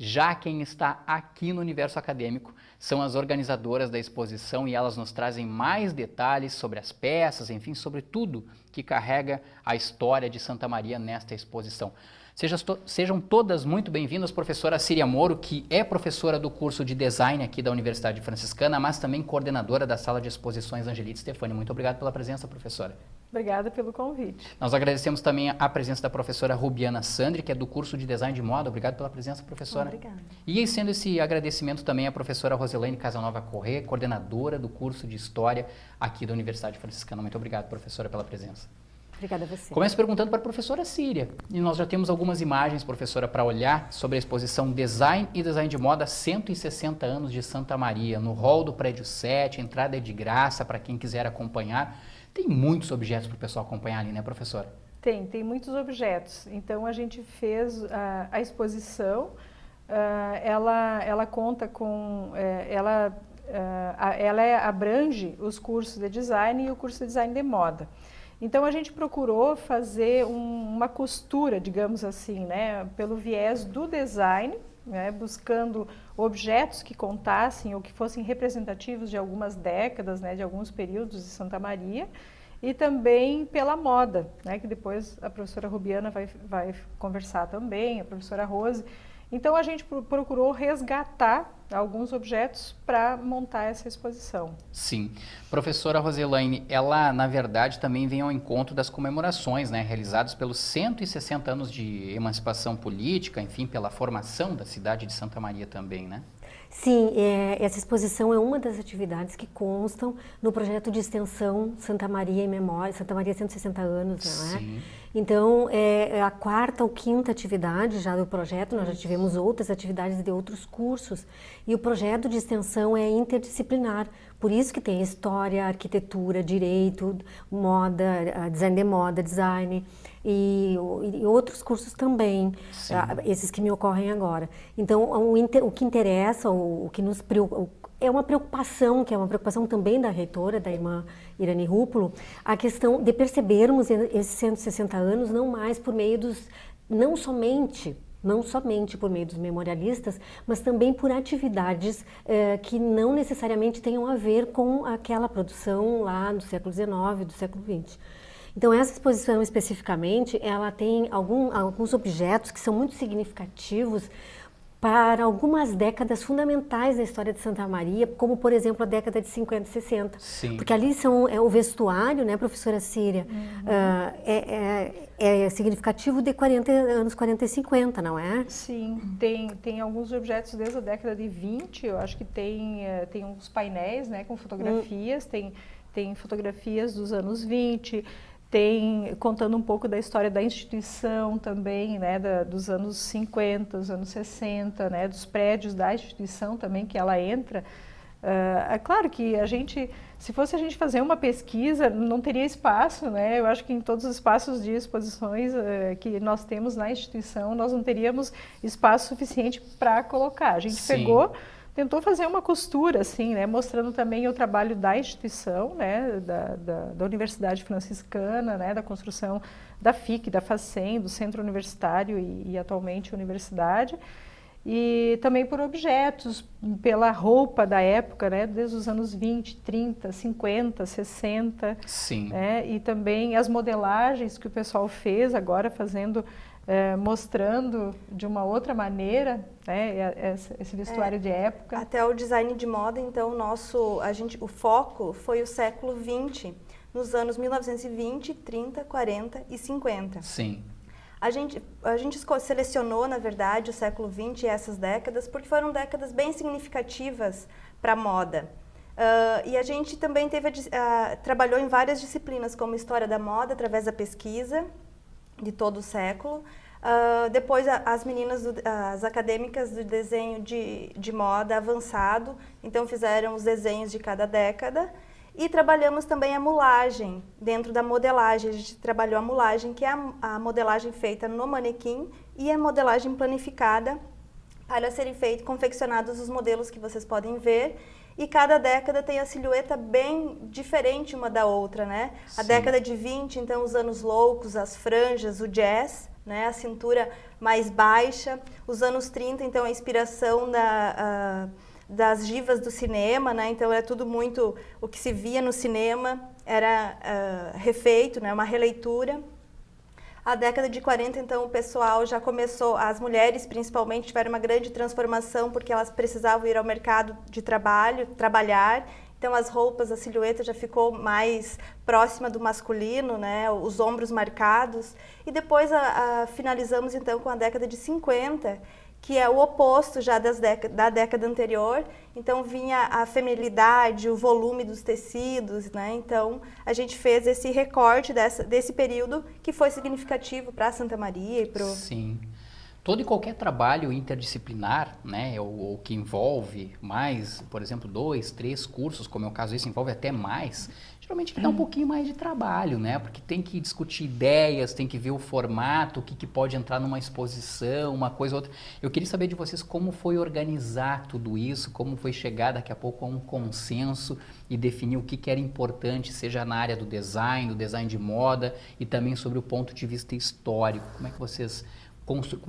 Já quem está aqui no universo acadêmico são as organizadoras da exposição e elas nos trazem mais detalhes sobre as peças, enfim, sobre tudo que carrega a história de Santa Maria nesta exposição. Sejam todas muito bem-vindas, professora Síria Moro, que é professora do curso de Design aqui da Universidade Franciscana, mas também coordenadora da Sala de Exposições Angelita Stefani. Muito obrigado pela presença, professora. Obrigada pelo convite. Nós agradecemos também a presença da professora Rubiana Sandri, que é do curso de Design de Moda. Obrigado pela presença, professora. Obrigada. E sendo esse agradecimento também à professora Roselaine Casanova Corrêa, coordenadora do curso de História aqui da Universidade Franciscana. Muito obrigado, professora, pela presença. Obrigada a você. Começo perguntando para a professora Síria. E nós já temos algumas imagens, professora, para olhar sobre a exposição Design e Design de Moda 160 anos de Santa Maria, no hall do prédio 7, a entrada é de graça para quem quiser acompanhar. Tem muitos objetos para o pessoal acompanhar ali, né, professora? Tem muitos objetos. Então a gente fez a exposição, ela conta com, ela abrange os cursos de design e o curso de design de moda. Então a gente procurou fazer uma costura, digamos assim, né, pelo viés do design, né, buscando objetos que contassem ou que fossem representativos de algumas décadas, né, de alguns períodos de Santa Maria, e também pela moda, né, que depois a professora Rubiana vai conversar também, a professora Rose. Então a gente procurou resgatar alguns objetos para montar essa exposição. Sim. Professora Roselaine, ela na verdade também vem ao encontro das comemorações, né, realizadas pelos 160 anos de emancipação política, enfim, pela formação da cidade de Santa Maria também, né? Sim, essa exposição é uma das atividades que constam no projeto de extensão Santa Maria em Memória, Santa Maria 160 anos, não é? Sim. Então, é a quarta ou quinta atividade já do projeto, nós já tivemos outras atividades de outros cursos, e o projeto de extensão é interdisciplinar, por isso que tem história, arquitetura, direito, moda, design de moda, design, e outros cursos também, esses que me ocorrem agora. Então, o que interessa, o que nos preocupa, é uma preocupação, que é uma preocupação também da reitora, da irmã Irani Rúpulo, a questão de percebermos esses 160 anos não mais por meio não somente por meio dos memorialistas, mas também por atividades que não necessariamente tenham a ver com aquela produção lá do século XIX, do século XX. Então, essa exposição especificamente, ela tem alguns objetos que são muito significativos para algumas décadas fundamentais da história de Santa Maria, como, por exemplo, a década de 50 e 60. Sim. Porque ali o vestuário, né, professora Síria, é significativo de 40 anos 40 e 50, não é? Sim, tem alguns objetos desde a década de 20, eu acho que tem uns painéis, né, com fotografias, tem fotografias dos anos 20, tem contando um pouco da história da instituição também, né, dos anos 50, dos anos 60, né, dos prédios da instituição também que ela entra. É claro que se fosse a gente fazer uma pesquisa, não teria espaço, né? Eu acho que em todos os espaços de exposições que nós temos na instituição, nós não teríamos espaço suficiente para colocar. A gente tentou fazer uma costura, assim, né? Mostrando também o trabalho da instituição, né? Da Universidade Franciscana, né? Da construção da FIC, da FACEM, do Centro Universitário e atualmente Universidade. E também por objetos, pela roupa da época, né, desde os anos 20, 30, 50, 60. Sim. Né, e também as modelagens que o pessoal fez agora, mostrando de uma outra maneira, né, esse vestuário de época. Até o design de moda, então, o foco foi o século XX, nos anos 1920, 30, 40 e 50. Sim. A gente selecionou, na verdade, o século XX e essas décadas porque foram décadas bem significativas para a moda. E a gente também trabalhou em várias disciplinas, como História da Moda, através da pesquisa de todo o século. Depois, as acadêmicas do desenho de moda avançado, então fizeram os desenhos de cada década. E trabalhamos também a mulagem, dentro da modelagem. A gente trabalhou a mulagem, que é a modelagem feita no manequim e a modelagem planificada para serem confeccionados os modelos que vocês podem ver. E cada década tem a silhueta bem diferente uma da outra, né? A década de 20, então, os anos loucos, as franjas, o jazz, né? A cintura mais baixa. Os anos 30, então, a inspiração das divas do cinema, né? Então é tudo muito o que se via no cinema era refeito, né? Uma releitura. A década de 40, então, o pessoal já começou, as mulheres principalmente tiveram uma grande transformação porque elas precisavam ir ao mercado de trabalhar. Então as roupas, a silhueta já ficou mais próxima do masculino, né? Os ombros marcados. E depois finalizamos então com a década de 50, que é o oposto já da década anterior. Então vinha a feminilidade, o volume dos tecidos, né? Então a gente fez esse recorte desse período que foi significativo para Santa Maria e para o... Sim. Todo e qualquer trabalho interdisciplinar, né, ou que envolve mais, por exemplo, 2, 3 cursos, como é o caso desse, envolve até mais, geralmente dá um pouquinho mais de trabalho, né, porque tem que discutir ideias, tem que ver o formato, o que pode entrar numa exposição, uma coisa ou outra. Eu queria saber de vocês como foi organizar tudo isso, como foi chegar daqui a pouco a um consenso e definir o que era importante, seja na área do design de moda e também sobre o ponto de vista histórico. Como é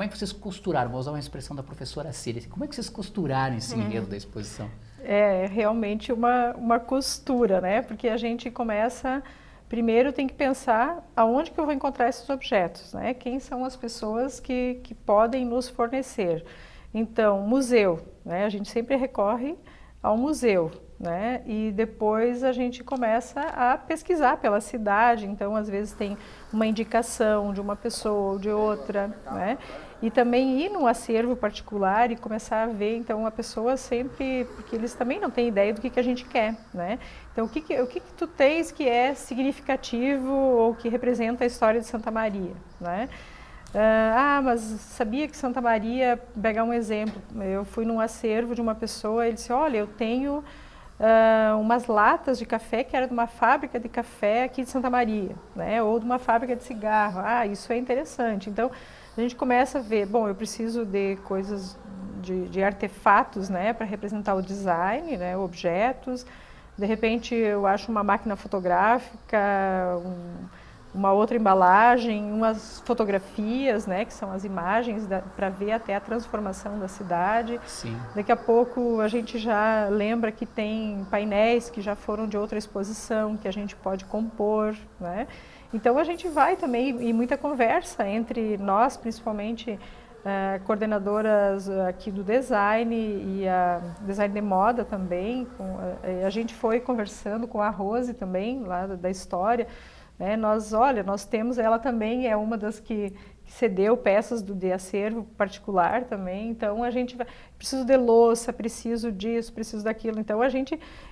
que vocês costuraram? Vou usar uma expressão da professora Cília. Como é que vocês costuraram esse enredo da exposição? É realmente uma costura, né? Porque a gente começa, primeiro tem que pensar aonde que eu vou encontrar esses objetos, né? Quem são as pessoas que podem nos fornecer. Então, museu, né? A gente sempre recorre ao museu, né? E depois a gente começa a pesquisar pela cidade, então às vezes tem uma indicação de uma pessoa ou de outra, né? E também ir num acervo particular e começar a ver, então, a pessoa sempre, porque eles também não têm ideia do que a gente quer, né? Então, o que tu tens que é significativo ou que representa a história de Santa Maria, né? Mas sabia que Santa Maria, pegar um exemplo, eu fui num acervo de uma pessoa, ele disse, olha, eu tenho umas latas de café que era de uma fábrica de café aqui de Santa Maria, né? Ou de uma fábrica de cigarro. Isso é interessante. Então, a gente começa a ver, bom, eu preciso de coisas, de artefatos, né, para representar o design, né, objetos. De repente, eu acho uma máquina fotográfica, uma outra embalagem, umas fotografias, né, que são as imagens para ver até a transformação da cidade. Sim. Daqui a pouco a gente já lembra que tem painéis que já foram de outra exposição, que a gente pode compor, né? Então a gente vai também em muita conversa entre nós, principalmente coordenadoras aqui do design e a design de moda também. A gente foi conversando com a Rose também, lá da história. Nós temos, ela também é uma das que cedeu peças de acervo particular também, então a gente vai, preciso de louça, preciso disso, preciso daquilo, então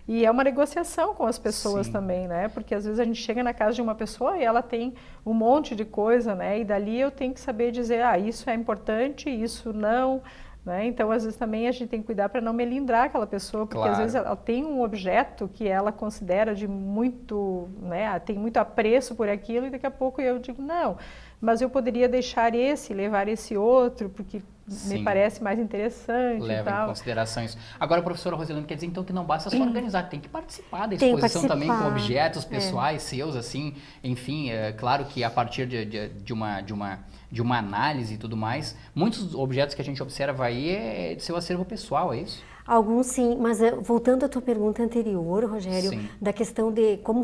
e é uma negociação com as pessoas também, né, porque às vezes a gente chega na casa de uma pessoa e ela tem um monte de coisa, né, e dali eu tenho que saber dizer, isso é importante, isso não, né, então às vezes também a gente tem que cuidar para não melindrar aquela pessoa, porque às vezes ela tem um objeto que ela considera de muito, né, tem muito apreço por aquilo e daqui a pouco eu digo, não, mas eu poderia deixar levar esse outro, porque me parece mais interessante. Leva e tal. em consideração isso. Agora, professora Rosilane, quer dizer então que não basta só organizar, tem que participar da exposição também com objetos pessoais seus, assim, enfim, é claro que a partir de uma análise e tudo mais, muitos objetos que a gente observa aí é de seu acervo pessoal, é isso? Alguns sim, mas voltando à tua pergunta anterior, Rogério, da questão de como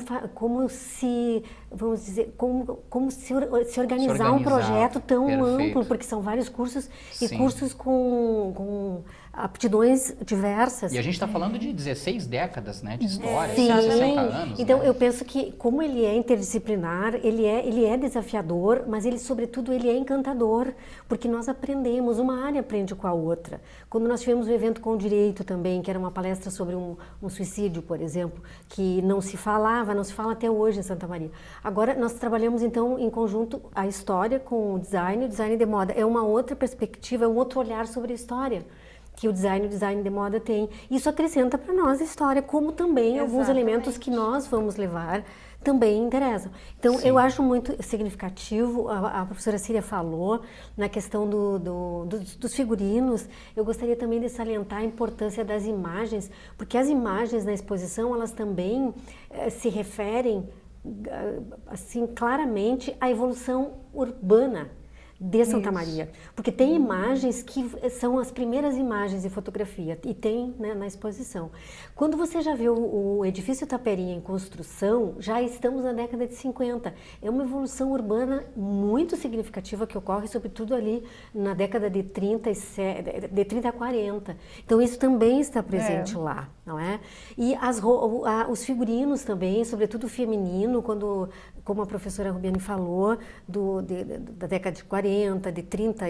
se, vamos dizer, como se organizar um projeto tão amplo, porque são vários cursos e cursos com aptidões diversas. E a gente está falando de 16 décadas, né, de história, Sim. 60 anos. Então, né? eu penso que, como ele é interdisciplinar, ele é desafiador, mas ele, sobretudo, ele é encantador, porque nós aprendemos, uma área aprende com a outra. Quando nós tivemos um evento com o direito também, que era uma palestra sobre um suicídio, por exemplo, que não se fala até hoje em Santa Maria. Agora, nós trabalhamos, então, em conjunto, a história com o design de moda. É uma outra perspectiva, é um outro olhar sobre a história que o design de moda tem. Isso acrescenta para nós a história, como também alguns elementos que nós vamos levar também interessam. Então, eu acho muito significativo, a professora Síria falou, na questão dos figurinos. Eu gostaria também de salientar a importância das imagens, porque as imagens na exposição, elas também se referem, assim, claramente à evolução urbana de Santa Maria, porque tem imagens que são as primeiras imagens de fotografia e tem, né, na exposição. Quando você já vê o edifício Taperinha em construção, já estamos na década de 50. É uma evolução urbana muito significativa que ocorre, sobretudo ali na década de 30 a 40. Então isso também está presente lá, não é? E os figurinos também, sobretudo o feminino, como a professora Rubiane falou, da década de 40, de 30,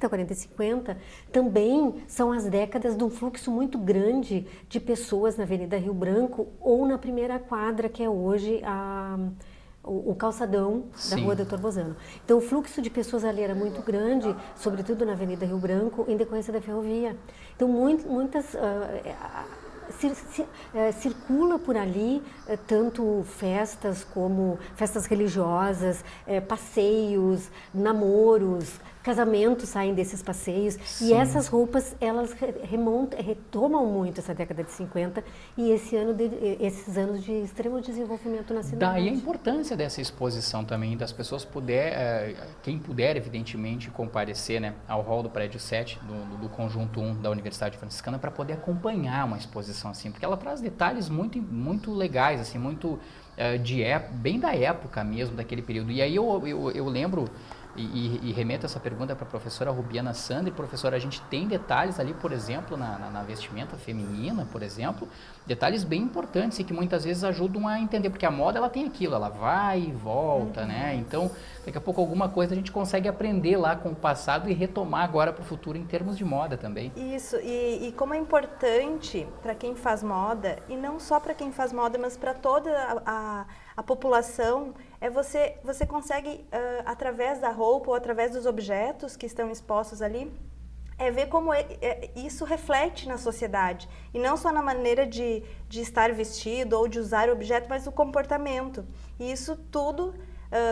40 e 50, também são as décadas de um fluxo muito grande de pessoas na Avenida Rio Branco ou na primeira quadra, que é hoje o calçadão da Rua Doutor Bozano. Então, o fluxo de pessoas ali era muito grande, sobretudo na Avenida Rio Branco, em decorrência da ferrovia. Então, muitas... circula por ali tanto festas como festas religiosas, passeios, namoros, casamentos saem desses passeios. E essas roupas, elas retomam muito essa década de 50 e esses anos de extremo desenvolvimento na cidade. Daí a importância dessa exposição também, das pessoas quem puder, evidentemente, comparecer, né, ao hall do prédio 7, do conjunto 1 da Universidade Franciscana, para poder acompanhar uma exposição assim, porque ela traz detalhes muito, muito legais, assim, muito bem da época mesmo, daquele período. E aí eu lembro... E remeto essa pergunta para a professora Rubiana Sandri. Professora, a gente tem detalhes ali, por exemplo, na vestimenta feminina, por exemplo, detalhes bem importantes e que muitas vezes ajudam a entender, porque a moda ela tem aquilo, ela vai e volta, né? Então, daqui a pouco alguma coisa a gente consegue aprender lá com o passado e retomar agora para o futuro em termos de moda também. Isso, e como é importante para quem faz moda, e não só para quem faz moda, mas para toda a população, você consegue, através da roupa ou através dos objetos que estão expostos ali, ver como isso reflete na sociedade. E não só na maneira de estar vestido ou de usar o objeto, mas o comportamento. E isso tudo,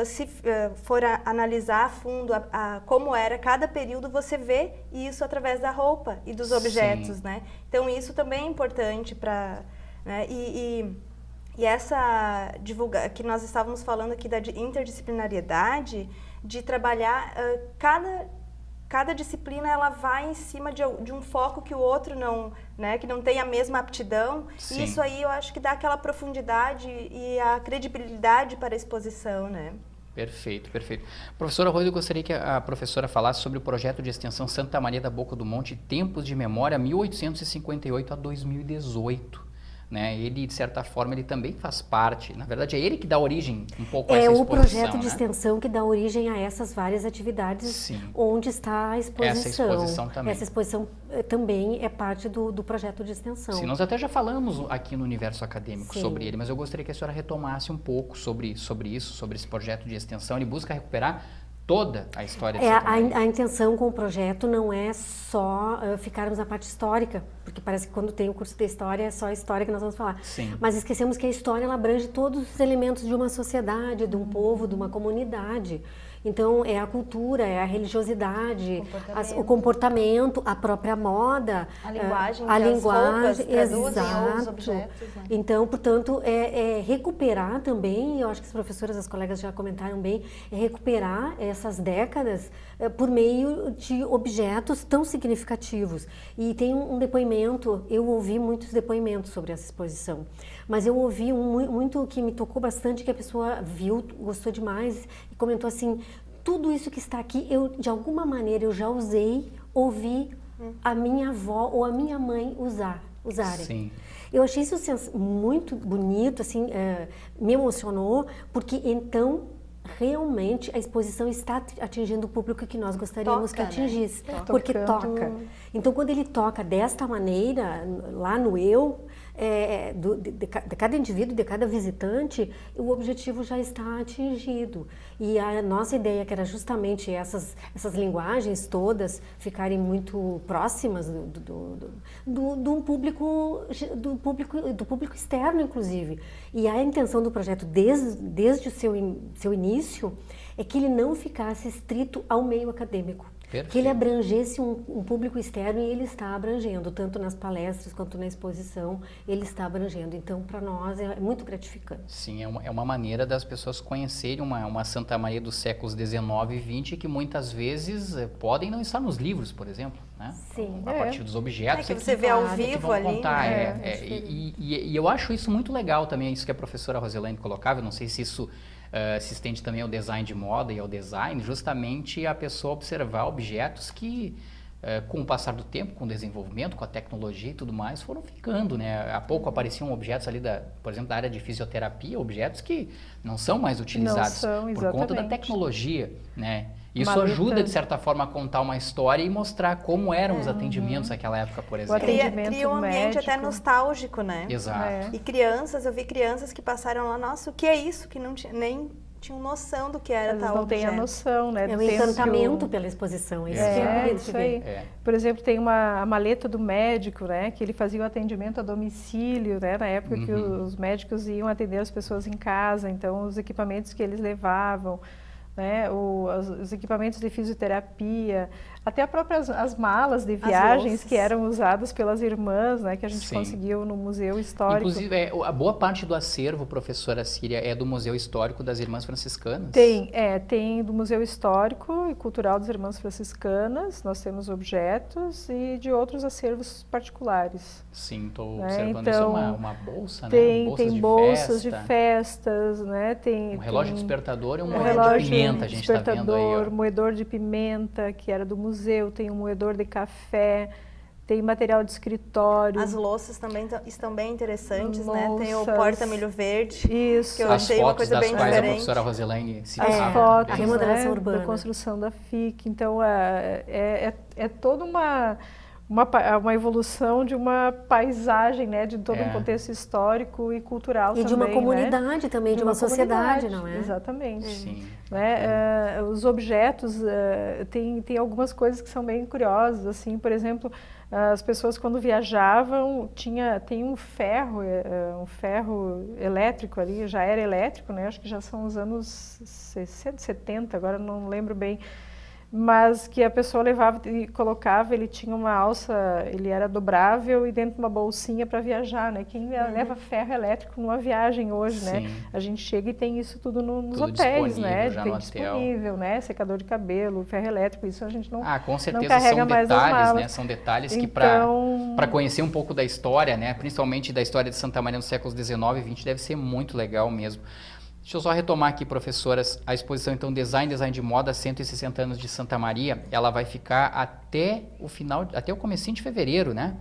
se for analisar a fundo como era cada período, você vê isso através da roupa e dos objetos, né? Então isso também é importante para... Né? E essa que nós estávamos falando aqui da interdisciplinariedade, de trabalhar cada disciplina, ela vai em cima de um foco que o outro não, né, que não tem a mesma aptidão. E isso aí eu acho que dá aquela profundidade e a credibilidade para a exposição, né? Perfeito, perfeito. Professora Rose, eu gostaria que a professora falasse sobre o projeto de extensão Santa Maria da Boca do Monte, Tempos de Memória, 1858 a 2018. né? Ele, de certa forma, ele também faz parte. Na verdade, é ele que dá origem um pouco a essa É exposição, o projeto de né? extensão que dá origem a essas várias atividades. Sim. Onde está a exposição. Essa exposição também. Essa exposição também é parte do projeto de extensão. Sim, nós até já falamos aqui no Universo Acadêmico Sim. sobre ele, mas eu gostaria que a senhora retomasse um pouco sobre isso, sobre esse projeto de extensão. Ele busca recuperar toda a história de Santa Maria. A intenção com o projeto não é só ficarmos na parte histórica, porque parece que quando tem o curso de história é só a história que nós vamos falar. Sim. Mas esquecemos que a história ela abrange todos os elementos de uma sociedade, de um povo, de uma comunidade. Então, é a cultura, é a religiosidade, o comportamento, a própria moda, a linguagem, a linguagem, exato. Os objetos, né? Então, portanto, é recuperar também, eu acho que as professoras, as colegas já comentaram bem, é recuperar essas décadas por meio de objetos tão significativos. E tem um depoimento, eu ouvi muitos depoimentos sobre essa exposição, mas eu ouvi muito que me tocou bastante, que a pessoa viu, gostou demais e comentou assim: tudo isso que está aqui, de alguma maneira eu já ouvi a minha avó ou a minha mãe usarem. Sim. Eu achei isso muito bonito, assim, me emocionou, porque então realmente a exposição está atingindo o público que nós gostaríamos que atingisse, né? porque toca. Então, quando ele toca desta maneira, lá no eu, de cada indivíduo, de cada visitante, o objetivo já está atingido. E a nossa ideia, que era justamente essas linguagens todas ficarem muito próximas do público externo, inclusive. E a intenção do projeto, desde o seu início, é que ele não ficasse estrito ao meio acadêmico. Perfeito. Que ele abrangesse um público externo, e ele está abrangendo, tanto nas palestras quanto na exposição, ele está abrangendo. Então, para nós, é muito gratificante. Sim, é uma maneira das pessoas conhecerem uma Santa Maria dos séculos XIX e XX, que muitas vezes podem não estar nos livros, por exemplo, né? Sim. A partir dos objetos. Que você vê ao vivo ali. Contar, e eu acho isso muito legal também, isso que a professora Roselane colocava, eu não sei se isso se estende também ao design de moda e ao design, justamente a pessoa observar objetos que, com o passar do tempo, com o desenvolvimento, com a tecnologia e tudo mais, foram ficando, né? Há pouco apareciam objetos ali, por exemplo, da área de fisioterapia, objetos que não são mais utilizados por conta da tecnologia, né? Isso ajuda, de certa forma, a contar uma história e mostrar como eram os atendimentos naquela época, por exemplo. Cria um ambiente até nostálgico, né? Exato. E crianças, eu vi crianças que passaram lá, nossa, o que é isso? Que não nem tinham noção do que era tal objeto. Não tem a noção, né? É um encantamento pela exposição. Isso isso aí. Por exemplo, tem a maleta do médico, né? Que ele fazia o atendimento a domicílio, né? Na época que os médicos iam atender as pessoas em casa. Então, os equipamentos que eles levavam, né, os equipamentos de fisioterapia, até as malas de viagens que eram usadas pelas irmãs, né, que a gente conseguiu no Museu Histórico. Inclusive, a boa parte do acervo, professora Síria, é do Museu Histórico das Irmãs Franciscanas? Tem do Museu Histórico e Cultural das Irmãs Franciscanas, nós temos objetos e de outros acervos particulares. Sim, estou né? observando então, isso, uma bolsa, tem, né? Tem bolsas de festas, né? Um relógio despertador e um moedor de pimenta, a gente está vendo aí. Ó. Moedor de pimenta, que era do museu, tem um moedor de café, tem material de escritório. As louças também estão bem interessantes, né? Tem o porta-milho verde, isso. que eu achei uma coisa bem diferente. A professora Roselane as fotos, a remodelação urbana. Da construção da FIC. Então, é toda uma evolução de uma paisagem, né, de todo um contexto histórico e cultural também, de uma comunidade também, de uma sociedade, não é? Exatamente. Sim. Né? Os objetos, tem algumas coisas que são bem curiosas, assim, por exemplo, as pessoas quando viajavam, tem um ferro elétrico ali, já era elétrico, né? Acho que já são os anos 60, 70, agora não lembro bem, mas que a pessoa levava e colocava, ele tinha uma alça, ele era dobrável e dentro de uma bolsinha para viajar, né? Quem leva ferro elétrico numa viagem hoje, né? A gente chega e tem isso tudo nos hotéis, né? Tem disponível, né? Secador de cabelo, ferro elétrico, isso a gente não com certeza não carrega são mais detalhes, né? São detalhes que para conhecer um pouco da história, né? Principalmente da história de Santa Maria nos séculos XIX e XX, deve ser muito legal mesmo. Deixa eu só retomar aqui, professoras, a exposição, então, Design de Moda, 160 anos de Santa Maria, ela vai ficar até o comecinho de fevereiro, né?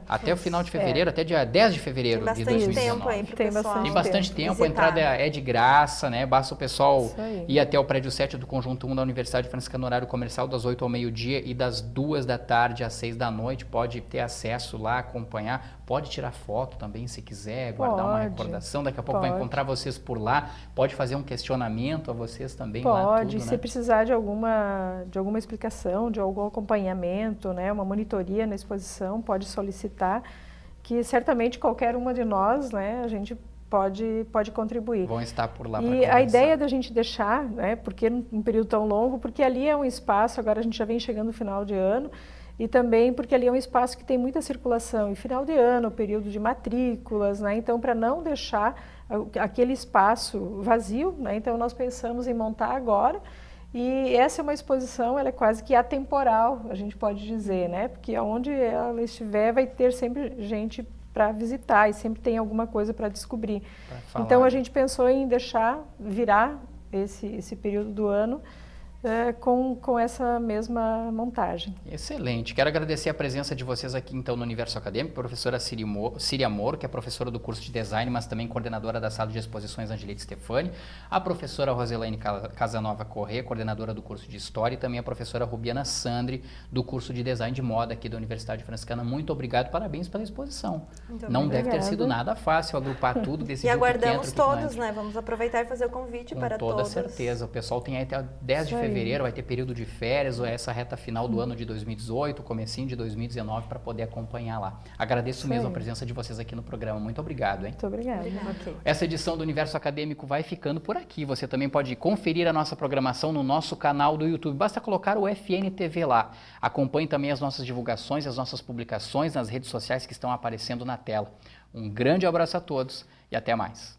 Até o final de fevereiro, até dia 10 de fevereiro de 2019. Tem bastante tempo aí pro pessoal. Tem bastante tempo, visitar. a entrada é de graça, né? Basta o pessoal ir até o prédio 7 do Conjunto 1 da Universidade Franciscana no horário comercial das 8 ao meio-dia e das 2 da tarde às 6 da noite. Pode ter acesso lá, acompanhar. Pode tirar foto também, se quiser, guardar uma recordação. Daqui a pouco vai encontrar vocês por lá. Pode fazer um questionamento a vocês também lá. Pode, tudo, se né? precisar de alguma explicação, de algum acompanhamento, né? Uma monitoria na exposição, pode solicitar, que certamente qualquer uma de nós, né? A gente pode contribuir. Vão estar por lá. E a ideia da gente deixar, né? Porque num período tão longo, porque ali é um espaço, agora a gente já vem chegando no final de ano, e também porque ali é um espaço que tem muita circulação, e final de ano, período de matrículas, né? Então, para não deixar aquele espaço vazio, né? Então nós pensamos em montar agora, e essa é uma exposição, ela é quase que atemporal, a gente pode dizer, né? Porque onde ela estiver vai ter sempre gente para visitar e sempre tem alguma coisa para descobrir. Então a gente pensou em deixar virar esse período do ano com essa mesma montagem. Excelente. Quero agradecer a presença de vocês aqui, então, no Universo Acadêmico. Professora Síria Moro, que é professora do curso de Design, mas também coordenadora da Sala de Exposições Angelite Stefani. A professora Roselaine Casanova Corrêa, coordenadora do curso de História. E também a professora Rubiana Sandri, do curso de Design de Moda aqui da Universidade Franciscana. Muito obrigado, parabéns pela exposição. Não deve ter sido nada fácil agrupar tudo desse jeito. E aguardamos todos, né? Vamos aproveitar e fazer o convite para todos. Com toda certeza. O pessoal tem aí até 10 de fevereiro, vai ter período de férias, ou essa reta final do ano de 2018, comecinho de 2019, para poder acompanhar lá. Agradeço mesmo a presença de vocês aqui no programa. Muito obrigado, hein? Muito obrigada. Okay. Essa edição do Universo Acadêmico vai ficando por aqui. Você também pode conferir a nossa programação no nosso canal do YouTube. Basta colocar o FN TV lá. Acompanhe também as nossas divulgações, as nossas publicações nas redes sociais que estão aparecendo na tela. Um grande abraço a todos e até mais.